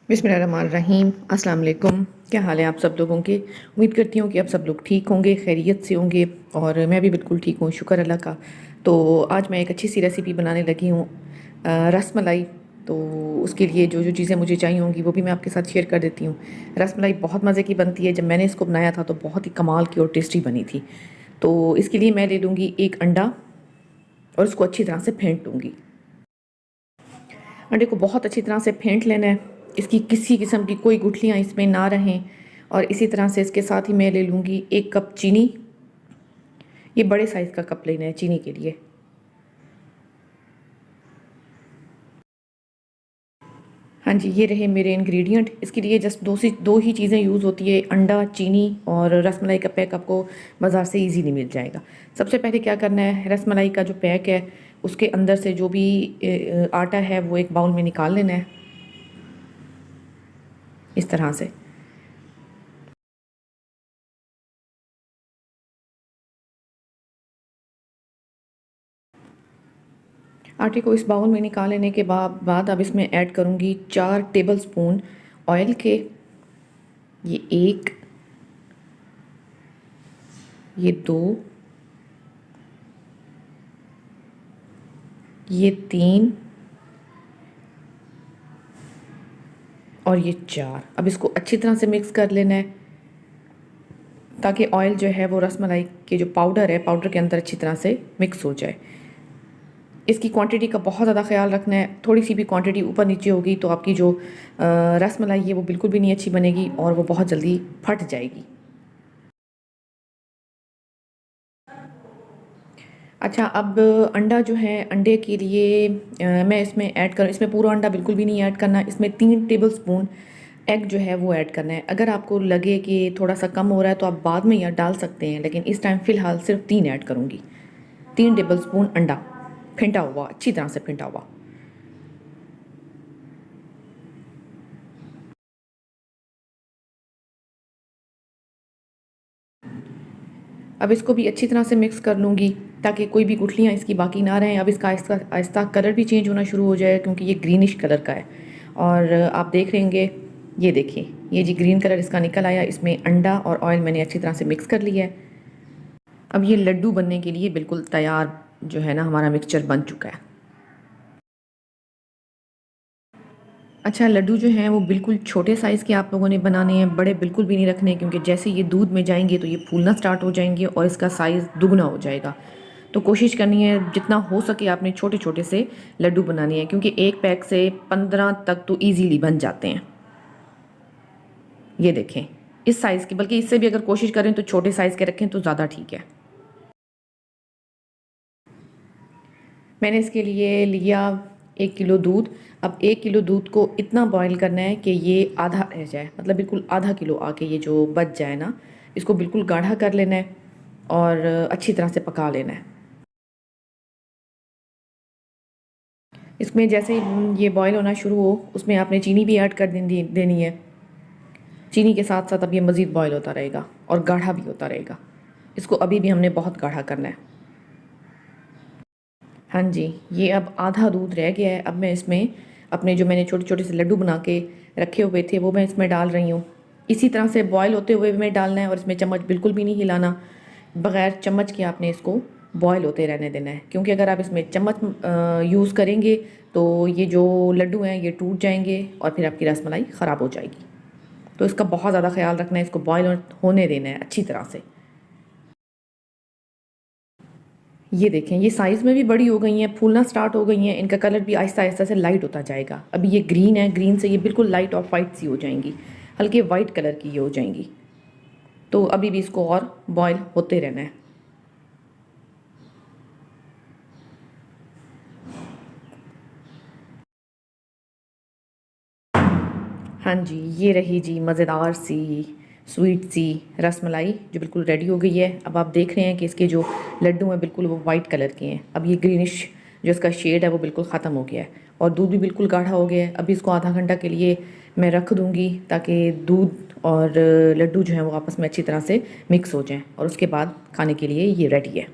बिस्मिल्लाहिर्रहमानिर्रहीम। अस्सलाम वालेकुम। क्या हाल है आप सब लोगों के? उम्मीद करती हूँ कि आप सब लोग ठीक होंगे, खैरियत से होंगे और मैं भी बिल्कुल ठीक हूँ, शुक्र अल्लाह का। तो आज मैं एक अच्छी सी रेसिपी बनाने लगी हूँ, रस मलाई। तो उसके लिए जो जो चीज़ें मुझे चाहिए होंगी वो भी मैं आपके साथ शेयर कर देती हूँ। रस मलाई बहुत मज़े की बनती है। जब मैंने इसको बनाया था तो बहुत ही कमाल की और टेस्टी बनी थी। तो इसके लिए मैं ले लूँगी एक अंडा और उसको अच्छी तरह से फेंट लूँगी। अंडे को बहुत अच्छी तरह से फेंट लेना है। इसकी किसी किस्म की कोई गुठलियाँ इसमें ना रहें। और इसी तरह से इसके साथ ही मैं ले लूँगी 1 कप चीनी। ये बड़े साइज़ का कप लेना है चीनी के लिए। हाँ जी, ये रहे मेरे इंग्रेडिएंट। इसके लिए जस्ट दो ही चीज़ें यूज़ होती है, अंडा, चीनी और रसमलाई का पैक आपको बाज़ार से इजीली मिल जाएगा। सबसे पहले क्या करना है, रसमलाई का जो पैक है उसके अंदर से जो भी आटा है वो एक बाउल में निकाल लेना है इस तरह से। आटे को इस बाउल में निकाल लेने के बाद अब इसमें ऐड करूँगी 4 टेबलस्पून ऑयल के। ये 1, ये 2, ये 3 और ये 4। अब इसको अच्छी तरह से मिक्स कर लेना है ताकि ऑयल जो है वो रसमलाई के जो पाउडर है, पाउडर के अंदर अच्छी तरह से मिक्स हो जाए। इसकी क्वांटिटी का बहुत ज़्यादा ख्याल रखना है। थोड़ी सी भी क्वांटिटी ऊपर नीचे होगी तो आपकी जो रसमलाई है वो बिल्कुल भी नहीं अच्छी बनेगी और वो बहुत जल्दी फट जाएगी। अच्छा, अब अंडा जो है, अंडे के लिए मैं इसमें ऐड करूँ, इसमें पूरा अंडा बिल्कुल भी नहीं ऐड करना। इसमें 3 टेबलस्पून एग जो है वो ऐड करना है। अगर आपको लगे कि थोड़ा सा कम हो रहा है तो आप बाद में यह डाल सकते हैं, लेकिन इस टाइम फ़िलहाल सिर्फ 3 ऐड करूँगी। 3 टेबलस्पून अंडा फेंटा हुआ, अच्छी तरह से फेंटा हुआ। अब इसको भी अच्छी तरह से मिक्स कर लूँगी ताकि कोई भी गुठलियाँ इसकी बाकी ना रहें। अब इसका आहिस्ता आहिस्ता कलर भी चेंज होना शुरू हो जाए क्योंकि ये ग्रीनिश कलर का है। और आप देख लेंगे, ये देखिए, ये जी ग्रीन कलर इसका निकल आया। इसमें अंडा और ऑयल मैंने अच्छी तरह से मिक्स कर लिया है। अब ये लड्डू बनने के लिए बिल्कुल तैयार जो है ना, हमारा मिक्सचर बन चुका है। अच्छा, लड्डू जो हैं वो बिल्कुल छोटे साइज़ के आप लोगों ने बनाने हैं, बड़े बिल्कुल भी नहीं रखने, क्योंकि जैसे ये दूध में जाएंगे तो ये फूलना स्टार्ट हो जाएंगे और इसका साइज़ दुगना हो जाएगा। तो कोशिश करनी है जितना हो सके आपने छोटे छोटे से लड्डू बनाने हैं, क्योंकि एक पैक से 15 तक तो ईजीली बन जाते हैं। ये देखें, इस साइज़ के, बल्कि इससे भी अगर कोशिश करें तो छोटे साइज़ के रखें तो ज़्यादा ठीक है। मैंने इसके लिए लिया 1 किलो दूध। अब 1 किलो दूध को इतना बॉईल करना है कि ये आधा रह जाए, मतलब बिल्कुल आधा किलो आके ये जो बच जाए ना, इसको बिल्कुल गाढ़ा कर लेना है और अच्छी तरह से पका लेना है। इसमें जैसे ही ये बॉईल होना शुरू हो उसमें आपने चीनी भी ऐड कर देनी है। चीनी के साथ साथ अब ये मज़ीद बॉईल होता रहेगा और गाढ़ा भी होता रहेगा। इसको अभी भी हमने बहुत गाढ़ा करना है। हाँ जी, ये अब आधा दूध रह गया है। अब मैं इसमें अपने जो मैंने छोटे छोटे से लड्डू बना के रखे हुए थे वो मैं इसमें डाल रही हूँ। इसी तरह से बॉयल होते हुए में डालना है और इसमें चम्मच बिल्कुल भी नहीं हिलाना। बग़ैर चम्मच के आपने इसको बॉयल होते रहने देना है, क्योंकि अगर आप इसमें चम्मच यूज़ करेंगे तो ये जो लड्डू हैं ये टूट जाएंगे और फिर आपकी रसमलाई ख़राब हो जाएगी। तो इसका बहुत ज़्यादा ख्याल रखना है, इसको बॉयल होने देना है अच्छी तरह से। ये देखें, ये साइज़ में भी बड़ी हो गई हैं, फूलना स्टार्ट हो गई हैं। इनका कलर भी आहिस्ता आहिस्ता से लाइट होता जाएगा। अभी ये ग्रीन है, ग्रीन से ये बिल्कुल लाइट ऑफ वाइट सी हो जाएंगी, हल्के वाइट कलर की ये हो जाएंगी। तो अभी भी इसको और बॉयल होते रहना है। हाँ जी, ये रही जी मज़ेदार सी स्वीट सी रसमलाई जो बिल्कुल रेडी हो गई है। अब आप देख रहे हैं कि इसके जो लड्डू हैं बिल्कुल वो वाइट कलर के हैं। अब ये ग्रीनिश जो इसका शेड है वो बिल्कुल ख़त्म हो गया है और दूध भी बिल्कुल गाढ़ा हो गया है। अभी इसको आधा घंटा के लिए मैं रख दूँगी ताकि दूध और लड्डू जो हैं वो आपस में अच्छी तरह से मिक्स हो जाएँ और उसके बाद खाने के लिए ये रेडी है।